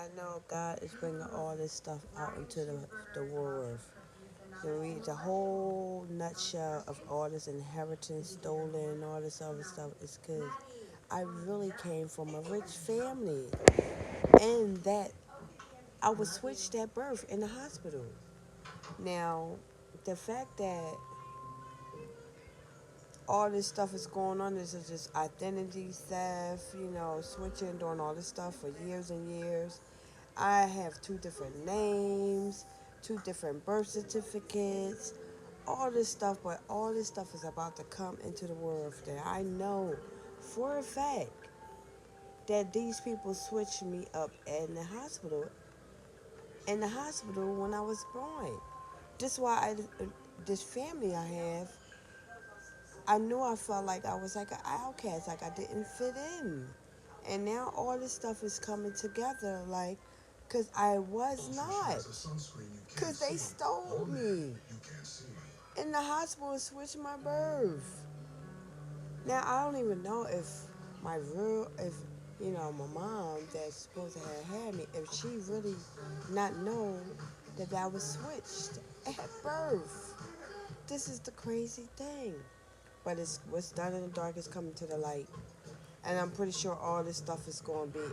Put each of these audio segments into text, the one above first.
I know God is bringing all this stuff out into the world. To read the whole nutshell of all this inheritance stolen and all this other stuff is because I really came from a rich family and that I was switched at birth in the hospital. Now, the fact that all this stuff is going on, this is just identity theft, switching, doing all this stuff for years and years. I have two different names, two different birth certificates, all this stuff, but all this stuff is about to come into the world that I know for a fact that these people switched me up in the hospital when I was born. This why this family I have, I knew I felt like I was like an outcast, like I didn't fit in. And now all this stuff is coming together, like, because I was not. Because they stole me. In the hospital and switched my birth. Now, I don't even know if my mom that's supposed to have had me, if she really not know that I was switched at birth. This is the crazy thing. But it's what's done in the dark is coming to the light. And I'm pretty sure all this stuff is going to be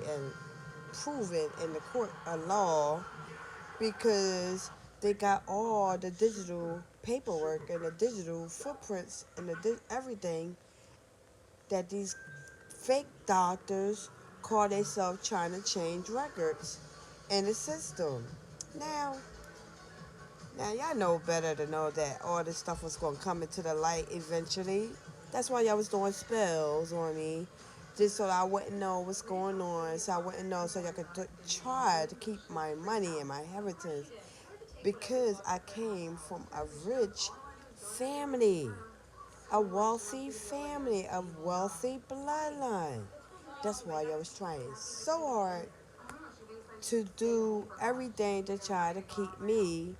proven in the court of law because they got all the digital paperwork and the digital footprints and everything that these fake doctors call themselves trying to change records in the system. Now, now y'all know better to know that all this stuff was going to come into the light eventually. That's why y'all was doing spells on me, just so I wouldn't know what's going on, so I wouldn't know, so y'all could try to keep my money and my inheritance, because I came from a rich family, a wealthy family, a wealthy bloodline. That's why I was trying so hard to do everything to try to keep me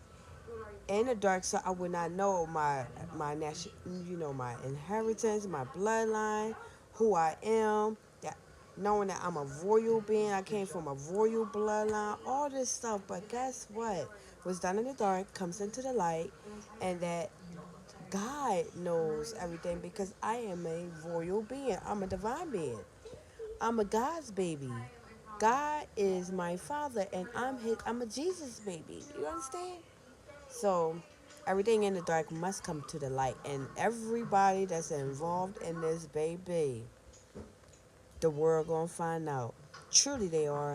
in the dark, so I would not know my national, my inheritance, my bloodline, who I am. That knowing that I'm a royal being, I came from a royal bloodline, all this stuff. But guess what? What's done in the dark comes into the light, and that God knows everything because I am a royal being. I'm a divine being. I'm a God's baby. God is my father, and I'm a Jesus baby. You understand? So everything in the dark must come to the light, and everybody that's involved in this, baby, the world gonna find out. Truly, they are.